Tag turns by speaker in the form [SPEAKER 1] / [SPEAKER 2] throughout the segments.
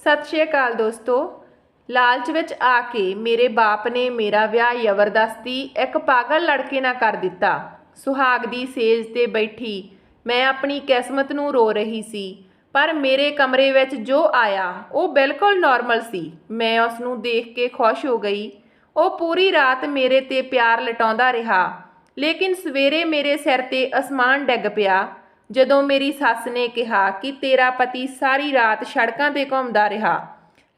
[SPEAKER 1] सत श्री अकाल दोस्तों। लालच विच आके मेरे बाप ने मेरा विआह जबरदस्ती एक पागल लड़के नाल कर दिता। सुहाग दी सेज ते बैठी मैं अपनी किस्मत नूं रो रही सी, पर मेरे कमरे विच जो आया वो बिल्कुल नॉर्मल सी। मैं उसनूं देख के खुश हो गई। वो पूरी रात मेरे ते प्यार लटाउंदा रहा, लेकिन सवेरे मेरे सिर ते आसमान डिग पिया ਜਦੋਂ मेरी सस ने कहा कि तेरा पति सारी रात सड़कों ते घूमदा रहा।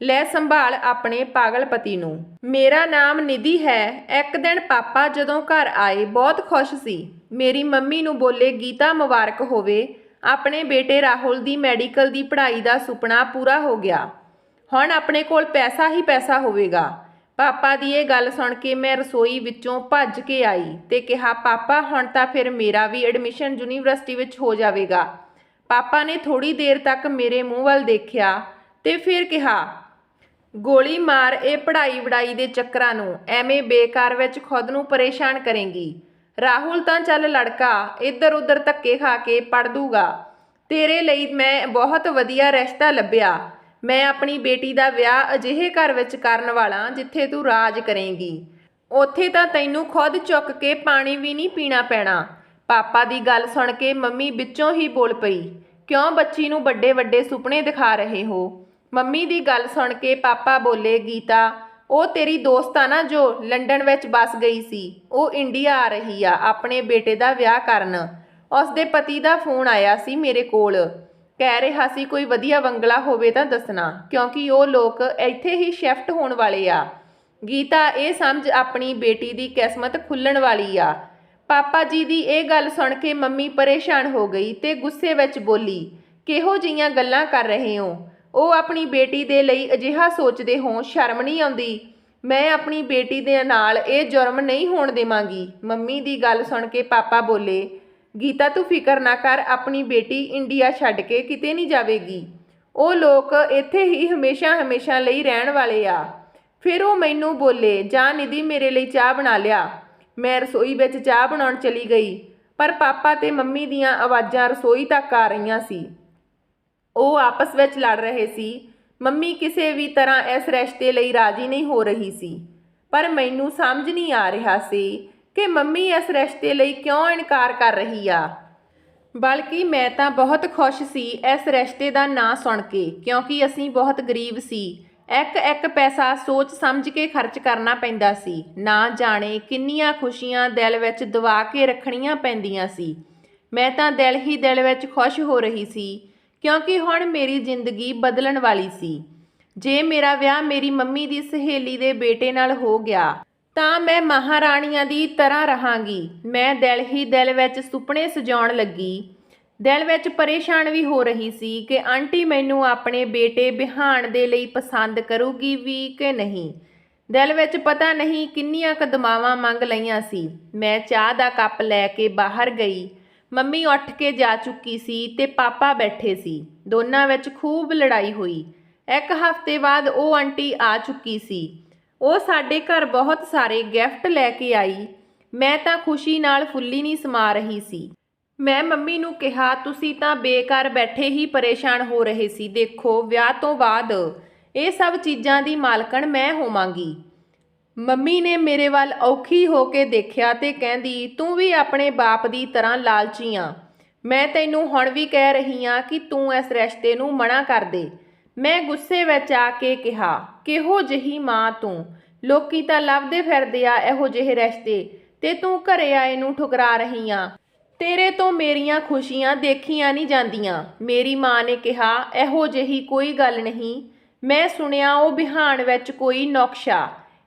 [SPEAKER 1] ਲੈ संभाल अपने पागल पति नूं। मेरा नाम निधि है। एक दिन पापा जदों घर आए बहुत खुश सी। मेरी मम्मी नूं बोले गीता मुबारक होवे, अपने बेटे राहुल दी मैडिकल दी पढ़ाई दा सुपना पूरा हो गया। हुण अपने कोल पैसा ही पैसा होवेगा। पापा दी ये गल सुन के मैं रसोई विचों भज के आई ते कहा पापा हुण तां फिर मेरा भी एडमिशन यूनीवर्सिटी विच हो जावेगा। पापा ने थोड़ी देर तक मेरे मूँह वल देखिया ते फिर कहा गोली मार ये पढ़ाई वढ़ाई दे चक्करां नूं, एवें बेकार विच खुद नूं परेशान करेंगी। राहुल तां चल लड़का इधर उधर धक्के खा के पढ़ दूगा। तेरे ਲਈ मैं बहुत वधिया रिश्ता लभ्या। मैं अपनी बेटी का विआह अजिहे घर विच करन वाला जिथे तू राज करेंगी। उत्थे तां तैनूं खुद चुक के पानी भी नहीं पीना पैना। पापा की गल सुन के मम्मी विचों ही बोल पई, क्यों बच्ची नूं बड़े बड़े सुपने दिखा रहे हो। मम्मी की गल सुन के पापा बोले गीता वो तेरी दोस्त आ ना जो लंडन विच बस गई सी, वो इंडिया आ रही आ अपने बेटे का विआह करन। उसदे पति का फोन आया सी मेरे कोल, कह रहा सी कोई वधिया बंगला होवे तां दसना, क्योंकि वो लोग इत्थे ही शिफ्ट होने वाले आ। गीता ये समझ अपनी बेटी की किस्मत खुलण वाली आ। पापा जी की यह गल सुन के मम्मी परेशान हो गई ते गुस्से विच बोली किहो जिहियां गल्लां कर रहे हो। वो अपनी बेटी दे लई अजिहा सोचदे हो, शर्म नहीं आउंदी। मैं अपनी बेटी दे नाल ये जुर्म नहीं होण देवांगी। मम्मी की गल सुन के पापा बोले गीता तू फिकर ना कर, अपनी बेटी इंडिया छड्ड के किते नहीं जावेगी। वो लोग इत्थे ही हमेशा हमेशा लई रहण वाले आ। फिर वो मैनू बोले जा निधि मेरे लिए चाह बना लिया। मैं रसोई विच चाह बनाउण चली गई, पर पापा ते मम्मी दीयां आवाज़ां रसोई तक आ रहीआं सी। वो आपस विच लड़ रहे सी। मम्मी किसी भी तरह इस रिश्ते लई राजी नहीं हो रही सी, पर मैनू समझ नहीं आ रहा सी कि मम्मी इस रिश्ते लई क्यों इनकार कर रही आ। बल्कि मैं तां बहुत खुश सी इस रिश्ते का ना सुन के, क्योंकि असीं बहुत गरीब सी। एक एक पैसा सोच समझ के खर्च करना पैंदा सी। ना जाने किन्नियां खुशियां दिल विच दबा के रखणियां पैंदियां सी। मैं तां दिल ही दिल विच खुश हो रही सी, क्योंकि हुण मेरी जिंदगी बदलण वाली सी। जे मेरा विआह मेरी मम्मी की सहेली दे बेटे नाल हो गया तां मैं महाराणियां दी तरह रहांगी। मैं दिल ही दिल विच सुपने सजाउण लगी। दिल विच परेशान भी हो रही सी कि आंटी मैनू अपने बेटे बिहान दे लई पसंद करूगी भी कि नहीं। दिल विच पता नहीं किन्नियां क दुआवां मंग लईआं सी। मैं चाह दा कप लैके बाहर गई। मम्मी उठ के जा चुकी सी ते पापा बैठे सी। दोनां विच खूब लड़ाई हुई। एक हफ्ते बाद वो आंटी आ चुकी सी। वो साडे घर बहुत सारे गिफ्ट लैके आई। मैं तां खुशी नाल फुल्ली नहीं समा रही सी। मैं मम्मी नूं कहा तुसीं तां बेकार बैठे ही परेशान हो रहे सी, देखो विआह तो बाद ये सब चीज़ां दी मालकण मैं होवांगी। मम्मी ने मेरे वाल औखी हो के देखिया ते कहंदी तू भी अपने बाप दी तरह लालची आ। मैं तैनूं हुण भी कह रही हाँ कि तू इस रिश्ते नूं मना कर दे। मैं गुस्से विच आके कहा किहो जिही मां तू, लोकी तां लभदे फिरदे आ इहो जिहे रिश्ते ते तू घरे आए नूं ठुकरा रही आ। तेरे तो मेरियां खुशियां देखियां नहीं जांदियां। मेरी माँ ने कहा इहो जिही कोई गल नहीं, मैं सुनिया वो बिहान विच कोई नुक्शा।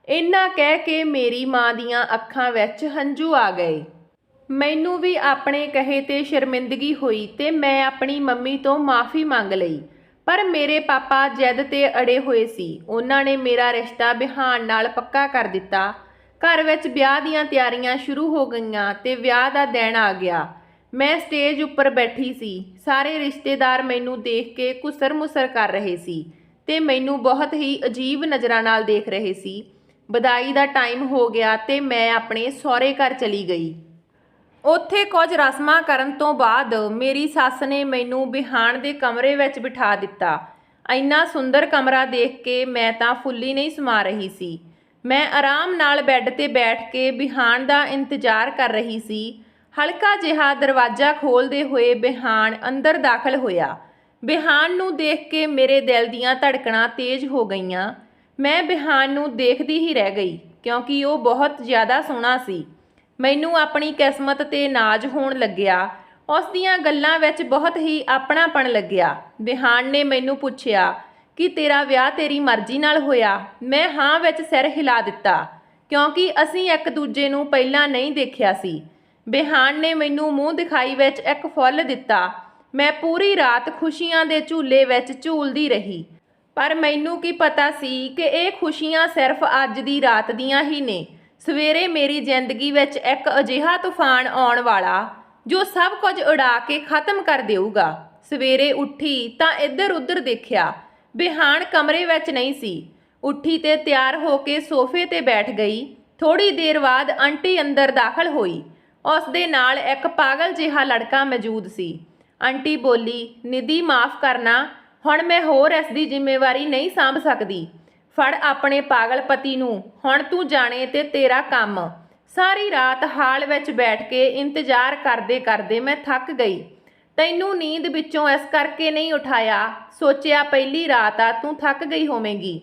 [SPEAKER 1] इन्ना कह के मेरी माँ दियां अखां विच हंझू आ गए। मैनू भी अपने कहे ते शर्मिंदगी हुई ते मैं अपनी मम्मी तो माफ़ी मंग लई, पर मेरे पापा जिद ते अड़े हुए सी। उन्हां ने मेरा रिश्ता बिहान नाल पक्का कर दिता। घर विच ब्याह दीयां तैयारियां शुरू हो गईयां ते ब्याह दा दिन आ गया। मैं स्टेज उपर बैठी सी। सारे रिश्तेदार मैनू देख के घुसर मुसर कर रहे सी ते मैनू बहुत ही अजीब नज़रां नाल देख रहे सी। बधाई दा टाइम हो गया ते मैं अपने सहुरे घर चली गई। उत्थे कुछ रस्मां करन तो बाद मेरी सस ने मैनू बिहान दे कमरे विच बिठा दिता। ਇੰਨਾ ਸੁੰਦਰ ਕਮਰਾ ਦੇਖ ਕੇ ਮੈਂ ਤਾਂ ਫੁੱਲੀ ਨਹੀਂ ਸਮਾ ਰਹੀ ਸੀ। ਮੈਂ ਆਰਾਮ ਨਾਲ ਬੈੱਡ 'ਤੇ ਬੈਠ ਕੇ ਬਿਹਾਨ ਦਾ ਇੰਤਜ਼ਾਰ ਕਰ ਰਹੀ ਸੀ। ਹਲਕਾ ਜਿਹਾ ਦਰਵਾਜ਼ਾ ਖੋਲ੍ਹਦੇ ਹੋਏ ਬਿਹਾਨ ਅੰਦਰ ਦਾਖਲ ਹੋਇਆ। ਬਿਹਾਨ ਨੂੰ ਦੇਖ ਕੇ ਮੇਰੇ ਦਿਲ ਦੀਆਂ ਧੜਕਣਾਂ ਤੇਜ਼ ਹੋ ਗਈਆਂ। ਮੈਂ ਬਿਹਾਨ ਨੂੰ ਦੇਖਦੀ ਹੀ ਰਹਿ ਗਈ ਕਿਉਂਕਿ ਉਹ ਬਹੁਤ ਜ਼ਿਆਦਾ ਸੋਹਣਾ ਸੀ। ਮੈਨੂੰ ਆਪਣੀ ਕਿਸਮਤ 'ਤੇ ਨਾਜ਼ ਹੋਣ ਲੱਗਿਆ। ਉਸ ਦੀਆਂ ਗੱਲਾਂ ਵਿੱਚ ਬਹੁਤ ਹੀ ਆਪਣਾਪਣ ਲੱਗਿਆ। ਬਿਹਾਨ ਨੇ ਮੈਨੂੰ ਪੁੱਛਿਆ ਕਿ ਤੇਰਾ ਵਿਆਹ ਤੇਰੀ ਮਰਜ਼ੀ ਨਾਲ ਹੋਇਆ? ਮੈਂ ਹਾਂ ਵਿੱਚ ਸਿਰ ਹਿਲਾ ਦਿੱਤਾ ਕਿਉਂਕਿ ਅਸੀਂ ਇੱਕ ਦੂਜੇ ਨੂੰ ਪਹਿਲਾਂ ਨਹੀਂ ਦੇਖਿਆ ਸੀ। ਬਿਹਾਨ ਨੇ ਮੈਨੂੰ ਮੂੰਹ ਦਿਖਾਈ ਵਿੱਚ ਇੱਕ ਫੁੱਲ ਦਿੱਤਾ। ਮੈਂ ਪੂਰੀ ਰਾਤ ਖੁਸ਼ੀਆਂ ਦੇ ਝੂਲੇ ਵਿੱਚ ਝੂਲਦੀ ਰਹੀ। ਪਰ ਮੈਨੂੰ ਕੀ ਪਤਾ ਸੀ ਕਿ ਇਹ ਖੁਸ਼ੀਆਂ ਸਿਰਫ ਅੱਜ ਦੀ ਰਾਤ ਦੀਆਂ ਹੀ ਨੇ। ਸਵੇਰੇ ਮੇਰੀ ਜ਼ਿੰਦਗੀ ਵਿੱਚ ਇੱਕ ਅਜਿਹਾ ਤੂਫਾਨ ਆਉਣ ਵਾਲਾ ਜੋ ਸਭ ਕੁਝ ਉਡਾ ਕੇ ਖਤਮ ਕਰ ਦੇਊਗਾ। ਸਵੇਰੇ ਉੱਠੀ ਤਾਂ ਇੱਧਰ ਉੱਧਰ ਦੇਖਿਆ। ਬਿਹਾਨ ਕਮਰੇ ਵਿੱਚ ਨਹੀਂ ਸੀ। ਉੱਠੀ ਤੇ ਤਿਆਰ ਹੋ ਕੇ ਸੋਫੇ 'ਤੇ ਬੈਠ ਗਈ। ਥੋੜੀ ਦੇਰ ਬਾਅਦ ਆਂਟੀ ਅੰਦਰ ਦਾਖਲ ਹੋਈ। ਉਸ ਦੇ ਨਾਲ ਇੱਕ ਪਾਗਲ ਜਿਹਾ ਲੜਕਾ ਮੌਜੂਦ ਸੀ। ਆਂਟੀ ਬੋਲੀ, ਨਿਧੀ ਮਾਫ਼ ਕਰਨਾ, ਹੁਣ ਮੈਂ ਹੋਰ ਇਸ ਦੀ ਜ਼ਿੰਮੇਵਾਰੀ ਨਹੀਂ ਸਾਂਭ ਸਕਦੀ। ਫੜ ਆਪਣੇ ਪਾਗਲ ਪਤੀ ਨੂੰ, ਹੁਣ ਤੂੰ ਜਾਣੇ ਤੇ ਤੇਰਾ ਕੰਮ। ਸਾਰੀ ਰਾਤ ਹਾਲ ਵਿੱਚ ਬੈਠ ਕੇ ਇੰਤਜ਼ਾਰ ਕਰਦੇ ਕਰਦੇ ਮੈਂ ਥੱਕ ਗਈ। ਤੈਨੂੰ ਨੀਂਦ ਵਿੱਚੋਂ ਇਸ ਕਰਕੇ ਨਹੀਂ ਉਠਾਇਆ, ਸੋਚਿਆ ਪਹਿਲੀ ਰਾਤ ਆ, ਤੂੰ ਥੱਕ ਗਈ ਹੋਵੇਂਗੀ।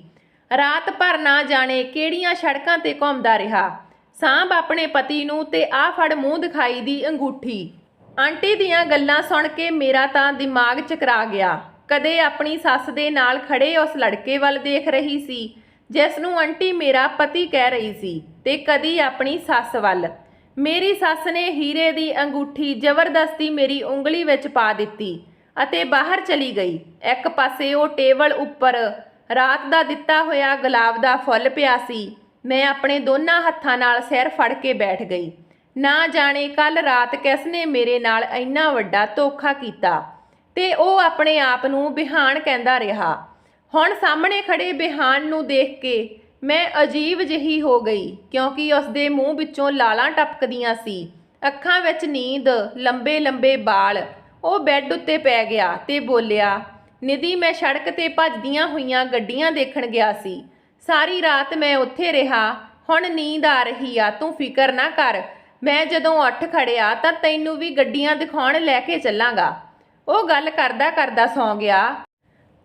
[SPEAKER 1] ਰਾਤ ਭਰ ਨਾ ਜਾਣੇ ਕਿਹੜੀਆਂ ਸੜਕਾਂ 'ਤੇ ਘੁੰਮਦਾ ਰਿਹਾ। ਸਾਂਭ ਆਪਣੇ ਪਤੀ ਨੂੰ ਤੇ ਆਹ ਫੜ ਮੂੰਹ ਦਿਖਾਈ ਦੀ ਅੰਗੂਠੀ। ਆਂਟੀ ਦੀਆਂ ਗੱਲਾਂ ਸੁਣ ਕੇ ਮੇਰਾ ਤਾਂ ਦਿਮਾਗ ਚਕਰਾ ਗਿਆ। ਕਦੇ ਆਪਣੀ ਸੱਸ ਦੇ ਨਾਲ ਖੜੇ ਉਸ ਲੜਕੇ ਵੱਲ ਦੇਖ ਰਹੀ ਸੀ ਜਿਸ ਨੂੰ ਆਂਟੀ ਮੇਰਾ ਪਤੀ ਕਹਿ ਰਹੀ ਸੀ, ਤੇ ਕਦੀ ਆਪਣੀ ਸੱਸ ਵੱਲ। ਮੇਰੀ ਸੱਸ ਨੇ ਹੀਰੇ ਦੀ ਅੰਗੂਠੀ ਜ਼ਬਰਦਸਤੀ ਮੇਰੀ ਉਂਗਲੀ ਵਿੱਚ ਪਾ ਦਿੱਤੀ ਅਤੇ ਬਾਹਰ ਚਲੀ ਗਈ। ਇੱਕ ਪਾਸੇ ਉਹ ਟੇਬਲ ਉੱਪਰ ਰਾਤ ਦਾ ਦਿੱਤਾ ਹੋਇਆ ਗੁਲਾਬ ਦਾ ਫੁੱਲ ਪਿਆ ਸੀ। ਮੈਂ ਆਪਣੇ ਦੋਨਾਂ ਹੱਥਾਂ ਨਾਲ ਸਿਰ ਫੜ ਕੇ ਬੈਠ ਗਈ। ਨਾ ਜਾਣੇ ਕੱਲ ਰਾਤ ਕਿਸ ਨੇ ਮੇਰੇ ਨਾਲ ਇੰਨਾ ਵੱਡਾ ਧੋਖਾ ਕੀਤਾ ਤੇ ਉਹ ਆਪਣੇ ਆਪ ਨੂੰ ਬਿਹਾਨ ਕਹਿੰਦਾ ਰਿਹਾ। ਹੁਣ ਸਾਹਮਣੇ ਖੜੇ ਬਿਹਾਨ ਨੂੰ ਦੇਖ ਕੇ ਮੈਂ ਅਜੀਬ ਜਿਹੀ ਹੋ ਗਈ ਕਿਉਂਕਿ ਉਸ ਦੇ ਮੂੰਹ ਵਿੱਚੋਂ ਲਾਲਾਂ ਟਪਕਦੀਆਂ ਸੀ, ਅੱਖਾਂ ਵਿੱਚ ਨੀਂਦ, ਲੰਬੇ ਲੰਬੇ ਵਾਲ। ਉਹ ਬੈੱਡ ਉੱਤੇ ਪੈ ਗਿਆ ਤੇ ਬੋਲਿਆ, ਨਿਧੀ ਮੈਂ ਸੜਕ 'ਤੇ ਭੱਜਦੀਆਂ ਹੋਈਆਂ ਗੱਡੀਆਂ ਦੇਖਣ ਗਿਆ ਸੀ। ਸਾਰੀ ਰਾਤ ਮੈਂ ਉੱਥੇ ਰਿਹਾ। ਹੁਣ ਨੀਂਦ ਆ ਰਹੀ ਆ, ਤੂੰ ਫਿਕਰ ਨਾ ਕਰ। ਮੈਂ ਜਦੋਂ ਉੱਠ ਖੜਿਆ ਤਾਂ ਤੈਨੂੰ ਵੀ ਗੱਡੀਆਂ ਦਿਖਾਉਣ ਲੈ ਕੇ ਚੱਲਾਂਗਾ। ਉਹ ਗੱਲ ਕਰਦਾ ਕਰਦਾ ਸੌਂ ਗਿਆ।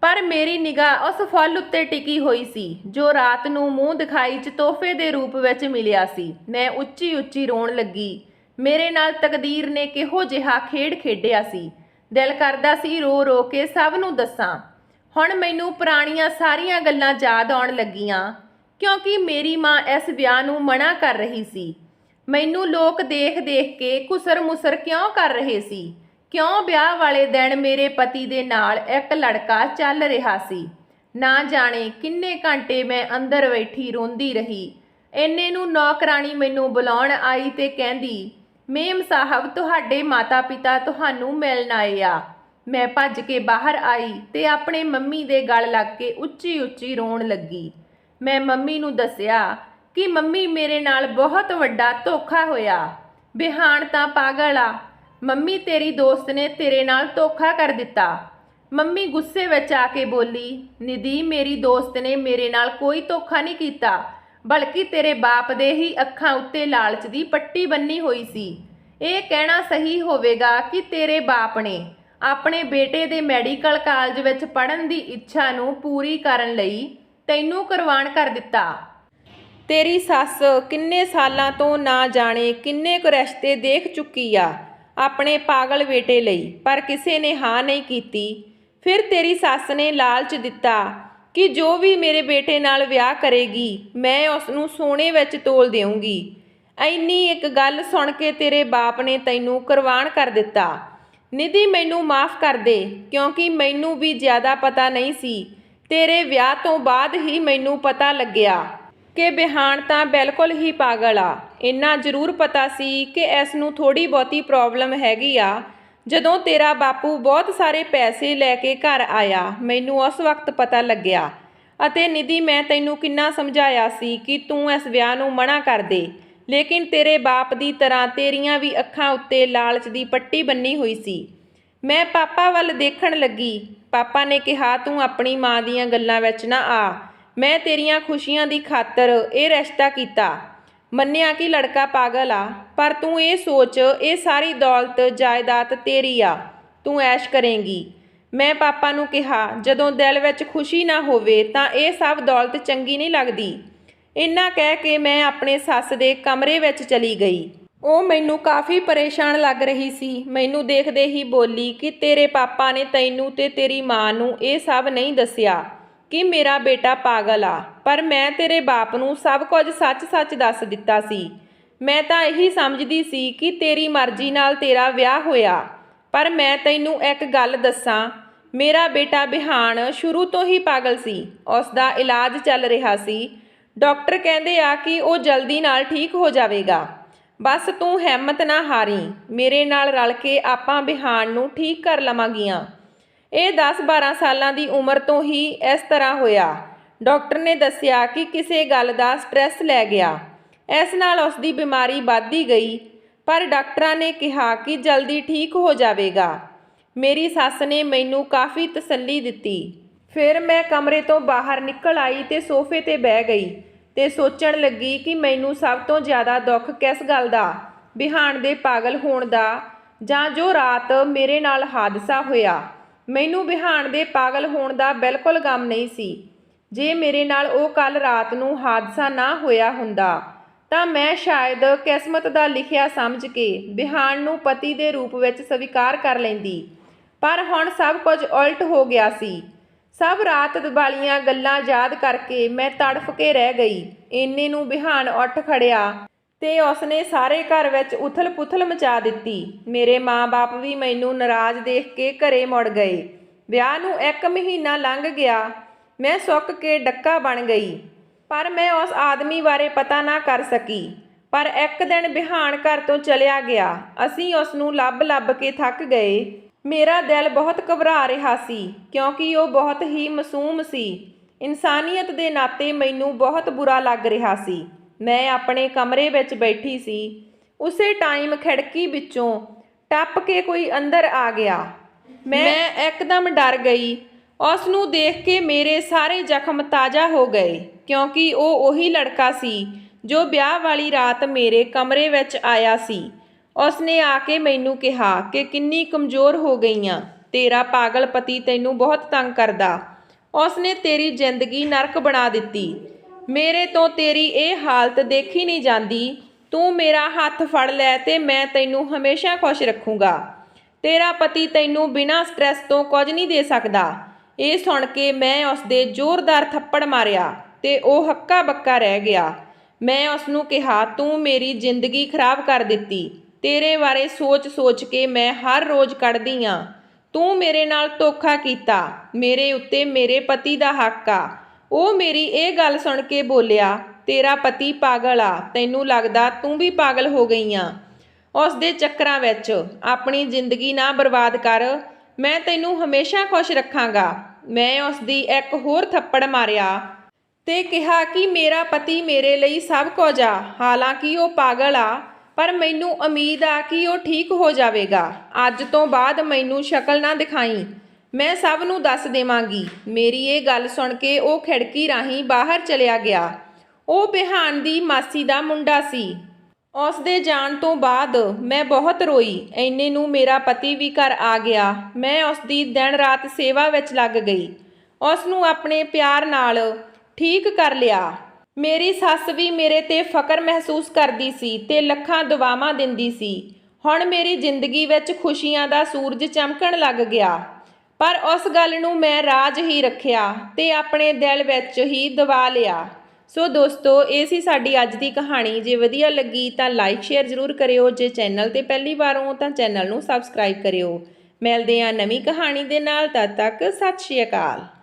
[SPEAKER 1] ਪਰ ਮੇਰੀ ਨਿਗਾਹ ਉਸ ਫੁੱਲ ਉੱਤੇ ਟਿਕੀ ਹੋਈ ਸੀ ਜੋ ਰਾਤ ਨੂੰ ਮੂੰਹ ਦਿਖਾਈ 'ਚ ਤੋਹਫੇ ਦੇ ਰੂਪ ਵਿੱਚ ਮਿਲਿਆ ਸੀ। ਮੈਂ ਉੱਚੀ ਉੱਚੀ ਰੋਣ ਲੱਗੀ। ਮੇਰੇ ਨਾਲ ਤਕਦੀਰ ਨੇ ਕਿਹੋ ਜਿਹਾ ਖੇਡ ਖੇਡਿਆ ਸੀ। ਦਿਲ ਕਰਦਾ ਸੀ ਰੋ ਰੋ ਕੇ ਸਭ ਨੂੰ ਦੱਸਾਂ। ਹੁਣ ਮੈਨੂੰ ਪੁਰਾਣੀਆਂ ਸਾਰੀਆਂ ਗੱਲਾਂ ਯਾਦ ਆਉਣ ਲੱਗੀਆਂ ਕਿਉਂਕਿ ਮੇਰੀ ਮਾਂ ਇਸ ਵਿਆਹ ਨੂੰ ਮਨਾ ਕਰ ਰਹੀ ਸੀ। ਮੈਨੂੰ ਲੋਕ ਦੇਖ ਦੇਖ ਕੇ ਕੁਸਰ ਮੁਸਰ ਕਿਉਂ ਕਰ ਰਹੇ ਸੀ? ਕਿਉਂ ਵਿਆਹ ਵਾਲੇ ਦਿਨ ਮੇਰੇ ਪਤੀ ਦੇ ਨਾਲ ਇੱਕ ਲੜਕਾ ਚੱਲ ਰਿਹਾ ਸੀ? ਨਾ ਜਾਣੇ ਕਿੰਨੇ ਘੰਟੇ ਮੈਂ ਅੰਦਰ ਬੈਠੀ ਰੋਂਦੀ ਰਹੀ। ਇੰਨੇ ਨੂੰ ਨੌਕਰਾਣੀ ਮੈਨੂੰ ਬੁਲਾਉਣ ਆਈ ਤੇ ਕਹਿੰਦੀ, ਮੇਮ ਸਾਹਿਬ ਤੁਹਾਡੇ ਮਾਤਾ ਪਿਤਾ ਤੁਹਾਨੂੰ ਮਿਲਣ ਆਏ ਆ। ਮੈਂ ਭੱਜ ਕੇ ਬਾਹਰ ਆਈ ਤੇ ਆਪਣੇ ਮੰਮੀ ਦੇ ਗਲ ਲੱਗ ਕੇ ਉੱਚੀ ਉੱਚੀ ਰੋਣ ਲੱਗੀ। ਮੈਂ ਮੰਮੀ ਨੂੰ ਦੱਸਿਆ ਕਿ ਮੰਮੀ ਮੇਰੇ ਨਾਲ ਬਹੁਤ ਵੱਡਾ ਧੋਖਾ ਹੋਇਆ। ਬਿਹਾਨ ਤਾਂ ਪਾਗਲ ਆ। ਮੰਮੀ ਤੇਰੀ ਦੋਸਤ ਨੇ ਤੇਰੇ ਨਾਲ ਧੋਖਾ ਕਰ ਦਿੱਤਾ। ਮੰਮੀ ਗੁੱਸੇ ਵਿੱਚ ਆ ਕੇ ਬੋਲੀ, ਨਿਧੀ ਮੇਰੀ ਦੋਸਤ ਨੇ ਮੇਰੇ ਨਾਲ ਕੋਈ ਧੋਖਾ ਨਹੀਂ ਕੀਤਾ, ਬਲਕਿ ਤੇਰੇ ਬਾਪ ਦੇ ਹੀ ਅੱਖਾਂ ਉੱਤੇ ਲਾਲਚ ਦੀ ਪੱਟੀ ਬੰਨੀ ਹੋਈ ਸੀ। ਇਹ ਕਹਿਣਾ ਸਹੀ ਹੋਵੇਗਾ ਕਿ ਤੇਰੇ ਬਾਪ ਨੇ ਆਪਣੇ ਬੇਟੇ ਦੇ ਮੈਡੀਕਲ ਕਾਲਜ ਵਿੱਚ ਪੜ੍ਹਨ ਦੀ ਇੱਛਾ ਨੂੰ ਪੂਰੀ ਕਰਨ ਲਈ ਤੈਨੂੰ ਕੁਰਬਾਨ ਕਰ ਦਿੱਤਾ। ਤੇਰੀ ਸੱਸ ਕਿੰਨੇ ਸਾਲਾਂ ਤੋਂ ਨਾ ਜਾਣੇ ਕਿੰਨੇ ਕੁ ਰਿਸ਼ਤੇ ਦੇਖ ਚੁੱਕੀ ਆ ਆਪਣੇ ਪਾਗਲ ਬੇਟੇ ਲਈ, ਪਰ ਕਿਸੇ ਨੇ ਹਾਂ ਨਹੀਂ ਕੀਤੀ। ਫਿਰ ਤੇਰੀ ਸੱਸ ਨੇ ਲਾਲਚ ਦਿੱਤਾ ਕਿ ਜੋ ਵੀ ਮੇਰੇ ਬੇਟੇ ਨਾਲ ਵਿਆਹ ਕਰੇਗੀ ਮੈਂ ਉਸ ਨੂੰ ਸੋਨੇ ਵਿੱਚ ਤੋਲ ਦੇਵਾਂਗੀ। ਐਨੀ ਇੱਕ ਗੱਲ ਸੁਣ ਕੇ ਤੇਰੇ ਬਾਪ ਨੇ ਤੈਨੂੰ ਕੁਰਬਾਨ ਕਰ ਦਿੱਤਾ। ਨਿਧੀ ਮੈਨੂੰ ਮਾਫ਼ ਕਰ ਦੇ ਕਿਉਂਕਿ ਮੈਨੂੰ ਵੀ ਜ਼ਿਆਦਾ ਪਤਾ ਨਹੀਂ ਸੀ। ਤੇਰੇ ਵਿਆਹ ਤੋਂ ਬਾਅਦ ਹੀ ਮੈਨੂੰ ਪਤਾ ਲੱਗਿਆ ਕਿ ਬਿਹਾਨ ਤਾਂ ਬਿਲਕੁਲ ਹੀ ਪਾਗਲ ਆ। ਇੰਨਾ ਜ਼ਰੂਰ ਪਤਾ ਸੀ ਕਿ ਇਸ ਨੂੰ ਥੋੜੀ ਬਹੁਤੀ ਪ੍ਰੋਬਲਮ ਹੈਗੀ ਆ। ਜਦੋਂ ਤੇਰਾ ਬਾਪੂ ਬਹੁਤ ਸਾਰੇ ਪੈਸੇ ਲੈ ਕੇ ਘਰ ਆਇਆ ਮੈਨੂੰ ਉਸ ਵਕਤ ਪਤਾ ਲੱਗਿਆ। ਅਤੇ ਨਿਧੀ ਮੈਂ ਤੈਨੂੰ ਕਿੰਨਾ ਸਮਝਾਇਆ ਸੀ ਕਿ ਤੂੰ ਇਸ ਵਿਆਹ ਨੂੰ ਮਨਾ ਕਰ ਦੇ, ਲੇਕਿਨ ਤੇਰੇ ਬਾਪ ਦੀ ਤਰ੍ਹਾਂ ਤੇਰੀਆਂ ਵੀ ਅੱਖਾਂ ਉੱਤੇ ਲਾਲਚ ਦੀ ਪੱਟੀ ਬੰਨੀ ਹੋਈ ਸੀ। ਮੈਂ ਪਾਪਾ ਵੱਲ ਦੇਖਣ ਲੱਗੀ ਪਾਪਾ ਨੇ ਕਿਹਾ, ਤੂੰ ਆਪਣੀ ਮਾਂ ਦੀਆਂ ਗੱਲਾਂ ਵਿੱਚ ਨਾ ਆ। ਮੈਂ ਤੇਰੀਆਂ ਖੁਸ਼ੀਆਂ ਦੀ ਖਾਤਰ ਇਹ ਰਿਸ਼ਤਾ ਕੀਤਾ। ਮੰਨਿਆ ਕਿ ਲੜਕਾ ਪਾਗਲ ਆ, ਪਰ ਤੂੰ ਇਹ ਸੋਚ, ਇਹ ਸਾਰੀ ਦੌਲਤ ਜਾਇਦਾਦ ਤੇਰੀ ਆ, ਤੂੰ ਐਸ਼ ਕਰੇਂਗੀ। ਮੈਂ ਪਾਪਾ ਨੂੰ ਕਿਹਾ, ਜਦੋਂ ਦਿਲ ਵਿੱਚ ਖੁਸ਼ੀ ਨਾ ਹੋਵੇ ਤਾਂ ਇਹ ਸਭ ਦੌਲਤ ਚੰਗੀ ਨਹੀਂ ਲੱਗਦੀ। ਇੰਨਾ ਕਹਿ ਕੇ ਮੈਂ ਆਪਣੇ ਸੱਸ ਦੇ ਕਮਰੇ ਵਿੱਚ ਚਲੀ ਗਈ। ਉਹ ਮੈਨੂੰ ਕਾਫੀ ਪਰੇਸ਼ਾਨ ਲੱਗ ਰਹੀ ਸੀ। ਮੈਨੂੰ ਦੇਖਦੇ ਹੀ ਬੋਲੀ ਕਿ ਤੇਰੇ ਪਾਪਾ ਨੇ ਤੈਨੂੰ ਤੇ ਤੇਰੀ ਮਾਂ ਨੂੰ ਇਹ ਸਭ ਨਹੀਂ ਦੱਸਿਆ ਕਿ ਮੇਰਾ ਬੇਟਾ ਪਾਗਲ ਆ, ਪਰ ਮੈਂ ਤੇਰੇ ਬਾਪ ਨੂੰ ਸਭ ਕੁਝ ਸੱਚ-ਸੱਚ ਦੱਸ ਦਿੱਤਾ ਸੀ। ਮੈਂ ਤਾਂ ਇਹੀ ਸਮਝਦੀ ਸੀ ਕਿ ਤੇਰੀ ਮਰਜ਼ੀ ਨਾਲ ਤੇਰਾ ਵਿਆਹ ਹੋਇਆ, ਪਰ ਮੈਂ ਤੈਨੂੰ ਇੱਕ ਗੱਲ ਦੱਸਾਂ, ਮੇਰਾ ਬੇਟਾ ਬਿਹਾਨ ਸ਼ੁਰੂ ਤੋਂ ਹੀ ਪਾਗਲ ਸੀ। ਉਸ ਦਾ ਇਲਾਜ ਚੱਲ ਰਿਹਾ ਸੀ। ਡਾਕਟਰ ਕਹਿੰਦੇ ਆ ਕਿ ਉਹ ਜਲਦੀ ਨਾਲ ਠੀਕ ਹੋ ਜਾਵੇਗਾ। ਬਸ ਤੂੰ ਹਿੰਮਤ ਨਾ ਹਾਰੀ, ਮੇਰੇ ਨਾਲ ਰਲ ਕੇ ਆਪਾਂ ਬਿਹਾਨ ਨੂੰ ਠੀਕ ਕਰ ਲਵਾਂਗੀਆਂ। ਇਹ 10-12 ਸਾਲਾਂ ਦੀ ਉਮਰ ਤੋਂ ਹੀ ਇਸ ਤਰ੍ਹਾਂ ਹੋਇਆ। ਡਾਕਟਰ ਨੇ ਦੱਸਿਆ ਕਿ ਕਿਸੇ ਗੱਲ ਦਾ ਸਟ੍ਰੈਸ ਲੈ ਗਿਆ, ਇਸ ਨਾਲ ਉਸ ਦੀ ਬਿਮਾਰੀ ਵੱਧਦੀ ਗਈ, ਪਰ ਡਾਕਟਰਾਂ ਨੇ ਕਿਹਾ ਕਿ ਜਲਦੀ ਠੀਕ ਹੋ ਜਾਵੇਗਾ। ਮੇਰੀ ਸੱਸ ਨੇ ਮੈਨੂੰ ਕਾਫੀ ਤਸੱਲੀ ਦਿੱਤੀ। ਫਿਰ ਮੈਂ ਕਮਰੇ ਤੋਂ ਬਾਹਰ ਨਿਕਲ ਆਈ ਤੇ ਸੋਫੇ ਤੇ ਬਹਿ ਗਈ ਤੇ ਸੋਚਣ ਲੱਗੀ ਕਿ ਮੈਨੂੰ ਸਭ ਤੋਂ ਜ਼ਿਆਦਾ ਦੁੱਖ ਕਿਸ ਗੱਲ ਦਾ, ਬਿਹਾਨ ਦੇ ਪਾਗਲ ਹੋਣ ਦਾ ਜਾਂ ਜੋ ਰਾਤ ਮੇਰੇ ਨਾਲ ਹਾਦਸਾ ਹੋਇਆ। ਮੈਨੂੰ ਬਿਹਾਨ ਦੇ ਪਾਗਲ ਹੋਣ ਦਾ ਬਿਲਕੁਲ ਗਮ ਨਹੀਂ ਸੀ। ਜੇ ਮੇਰੇ ਨਾਲ ਉਹ ਕੱਲ ਰਾਤ ਨੂੰ ਹਾਦਸਾ ਨਾ ਹੋਇਆ ਹੁੰਦਾ ਤਾਂ ਮੈਂ ਸ਼ਾਇਦ ਕਿਸਮਤ ਦਾ ਲਿਖਿਆ ਸਮਝ ਕੇ ਬਿਹਾਨ ਨੂੰ ਪਤੀ ਦੇ ਰੂਪ ਵਿੱਚ ਸਵੀਕਾਰ ਕਰ ਲੈਂਦੀ, ਪਰ ਹੁਣ ਸਭ ਕੁਝ ਉਲਟ ਹੋ ਗਿਆ ਸੀ। ਸਭ ਰਾਤ ਵਾਲੀਆਂ ਗੱਲਾਂ ਯਾਦ ਕਰਕੇ ਮੈਂ ਤੜਫ ਕੇ ਰਹਿ ਗਈ। ਇੰਨੇ ਨੂੰ ਬਿਹਾਨ ਉੱਠ ਖੜਿਆ ਤੇ ਉਸਨੇ ਸਾਰੇ ਘਰ ਵਿੱਚ ਉਥਲ-ਪੁਥਲ ਮਚਾ ਦਿੱਤੀ। ਮੇਰੇ ਮਾਂ-ਬਾਪ ਵੀ ਮੈਨੂੰ ਨਾਰਾਜ਼ ਦੇਖ ਕੇ ਘਰੇ ਮੁੜ ਗਏ। ਵਿਆਹ ਨੂੰ 1 ਮਹੀਨਾ ਲੰਘ ਗਿਆ। ਮੈਂ ਸੁੱਕ ਕੇ ਡੱਕਾ ਬਣ ਗਈ, ਪਰ ਮੈਂ ਉਸ ਆਦਮੀ ਬਾਰੇ ਪਤਾ ਨਾ ਕਰ ਸਕੀ। ਪਰ ਇੱਕ ਦਿਨ ਬਿਹਾਨ ਘਰ ਤੋਂ ਚਲਿਆ ਗਿਆ। ਅਸੀਂ ਉਸ ਨੂੰ ਲੱਭ-ਲੱਭ ਕੇ ਥੱਕ ਗਏ। ਮੇਰਾ ਦਿਲ ਬਹੁਤ ਘਬਰਾ ਰਿਹਾ ਸੀ ਕਿਉਂਕਿ ਉਹ ਬਹੁਤ ਹੀ ਮਾਸੂਮ ਸੀ। ਇਨਸਾਨੀਅਤ ਦੇ ਨਾਤੇ ਮੈਨੂੰ ਬਹੁਤ ਬੁਰਾ ਲੱਗ ਰਿਹਾ ਸੀ। ਮੈਂ ਆਪਣੇ ਕਮਰੇ ਵਿੱਚ ਬੈਠੀ ਸੀ। ਉਸੇ ਟਾਈਮ ਖਿੜਕੀ ਵਿੱਚੋਂ ਟੱਪ ਕੇ ਕੋਈ ਅੰਦਰ ਆ ਗਿਆ। ਮੈਂ ਇੱਕਦਮ ਡਰ ਗਈ। ਉਸ ਨੂੰ ਦੇਖ ਕੇ ਮੇਰੇ ਸਾਰੇ ਜ਼ਖਮ ਤਾਜ਼ਾ ਹੋ ਗਏ, ਕਿਉਂਕਿ ਉਹ ਉਹੀ ਲੜਕਾ ਸੀ ਜੋ ਵਿਆਹ ਵਾਲੀ ਰਾਤ ਮੇਰੇ ਕਮਰੇ ਵਿੱਚ ਆਇਆ ਸੀ। ਉਸਨੇ ਆ ਕੇ ਮੈਨੂੰ ਕਿਹਾ ਕਿ ਕਿੰਨੀ ਕਮਜ਼ੋਰ ਹੋ ਗਈਆਂ, ਤੇਰਾ ਪਾਗਲ ਪਤੀ ਤੈਨੂੰ ਬਹੁਤ ਤੰਗ ਕਰਦਾ, ਉਸਨੇ ਤੇਰੀ ਜ਼ਿੰਦਗੀ ਨਰਕ ਬਣਾ ਦਿੱਤੀ। ਮੇਰੇ ਤੋਂ ਤੇਰੀ ਇਹ ਹਾਲਤ ਦੇਖੀ ਨਹੀਂ ਜਾਂਦੀ। ਤੂੰ ਮੇਰਾ ਹੱਥ ਫੜ ਲੈ ਤੇ ਮੈਂ ਤੈਨੂੰ ਹਮੇਸ਼ਾ ਖੁਸ਼ ਰੱਖੂੰਗਾ। ਤੇਰਾ ਪਤੀ ਤੈਨੂੰ ਬਿਨਾਂ ਸਟ੍ਰੈਸ ਤੋਂ ਕੁਝ ਨਹੀਂ ਦੇ ਸਕਦਾ। ਇਹ ਸੁਣ ਕੇ ਮੈਂ ਉਸਦੇ ਜ਼ੋਰਦਾਰ ਥੱਪੜ ਮਾਰਿਆ ਤੇ ਉਹ ਹੱਕਾ ਬੱਕਾ ਰਹਿ ਗਿਆ। ਮੈਂ ਉਸ ਨੂੰ ਕਿਹਾ, ਤੂੰ ਮੇਰੀ ਜ਼ਿੰਦਗੀ ਖਰਾਬ ਕਰ ਦਿੱਤੀ। ਤੇਰੇ ਬਾਰੇ ਸੋਚ-ਸੋਚ ਕੇ ਮੈਂ ਹਰ ਰੋਜ਼ ਕੱਢਦੀ ਆਂ। ਤੂੰ ਮੇਰੇ ਨਾਲ ਧੋਖਾ ਕੀਤਾ। ਮੇਰੇ ਉੱਤੇ ਮੇਰੇ ਪਤੀ ਦਾ ਹੱਕ ਆ। ਉਹ ਮੇਰੀ ਇਹ ਗੱਲ ਸੁਣ ਕੇ ਬੋਲਿਆ, ਤੇਰਾ ਪਤੀ ਪਾਗਲ ਆ, ਤੈਨੂੰ ਲੱਗਦਾ ਤੂੰ ਵੀ ਪਾਗਲ ਹੋ ਗਈ ਆਂ। ਉਸ ਦੇ ਚੱਕਰਾਂ ਵਿੱਚ ਆਪਣੀ ਜ਼ਿੰਦਗੀ ਨਾ ਬਰਬਾਦ ਕਰ। ਮੈਂ ਤੈਨੂੰ ਹਮੇਸ਼ਾ ਖੁਸ਼ ਰੱਖਾਂਗਾ। ਮੈਂ ਉਸ ਦੀ ਇੱਕ ਹੋਰ ਥੱਪੜ ਮਾਰਿਆ ਤੇ ਕਿਹਾ ਕਿ ਮੇਰਾ ਪਤੀ ਮੇਰੇ ਲਈ ਸਭ ਕੁਝ ਆ। ਹਾਲਾਂਕਿ ਉਹ ਪਾਗਲ ਆ, ਪਰ ਮੈਨੂੰ ਉਮੀਦ ਆ ਕਿ ਉਹ ਠੀਕ ਹੋ ਜਾਵੇਗਾ। ਅੱਜ ਤੋਂ ਬਾਅਦ ਮੈਨੂੰ ਸ਼ਕਲ ਨਾ ਦਿਖਾਈ, ਮੈਂ ਸਭ ਨੂੰ ਦੱਸ ਦੇਵਾਂਗੀ। ਮੇਰੀ ਇਹ ਗੱਲ ਸੁਣ ਕੇ ਉਹ ਖਿੜਕੀ ਰਾਹੀਂ ਬਾਹਰ ਚਲਿਆ ਗਿਆ। ਉਹ ਬਿਹਾਨ ਦੀ ਮਾਸੀ ਦਾ ਮੁੰਡਾ ਸੀ। ਉਸ ਦੇ ਜਾਣ ਤੋਂ ਬਾਅਦ ਮੈਂ ਬਹੁਤ ਰੋਈ। ਇੰਨੇ ਨੂੰ ਮੇਰਾ ਪਤੀ ਵੀ ਘਰ ਆ ਗਿਆ। ਮੈਂ ਉਸ ਦੀ ਦਿਨ ਰਾਤ ਸੇਵਾ ਵਿੱਚ ਲੱਗ ਗਈ। ਉਸ ਨੂੰ ਆਪਣੇ ਪਿਆਰ ਨਾਲ ਠੀਕ ਕਰ ਲਿਆ। ਮੇਰੀ ਸੱਸ ਵੀ ਮੇਰੇ ਤੇ ਫਕਰ ਮਹਿਸੂਸ ਕਰਦੀ ਸੀ ਤੇ ਲੱਖਾਂ ਦੁਆਵਾਂ ਦਿੰਦੀ ਸੀ। ਹੁਣ ਮੇਰੀ ਜ਼ਿੰਦਗੀ ਵਿੱਚ ਖੁਸ਼ੀਆਂ ਦਾ ਸੂਰਜ ਚਮਕਣ ਲੱਗ ਗਿਆ। ਪਰ ਉਸ ਗੱਲ ਨੂੰ ਮੈਂ ਰਾਜ ਹੀ ਰੱਖਿਆ ਤੇ ਆਪਣੇ ਦਿਲ ਵਿੱਚ ਹੀ ਦਬਾ ਲਿਆ। ਸੋ ਦੋਸਤੋ, ਇਹ ਸੀ ਸਾਡੀ ਅੱਜ ਦੀ ਕਹਾਣੀ। ਜੇ ਵਧੀਆ ਲੱਗੀ ਤਾਂ ਲਾਈਕ ਸ਼ੇਅਰ ਜ਼ਰੂਰ ਕਰਿਓ। ਜੇ ਚੈਨਲ ਤੇ ਪਹਿਲੀ ਵਾਰ ਹੋ ਤਾਂ ਚੈਨਲ ਨੂੰ ਸਬਸਕ੍ਰਾਈਬ ਕਰਿਓ। ਮਿਲਦੇ ਹਾਂ ਨਵੀਂ ਕਹਾਣੀ ਦੇ ਨਾਲ। ਤਦ ਤੱਕ ਸਤਿ ਸ਼੍ਰੀ ਅਕਾਲ।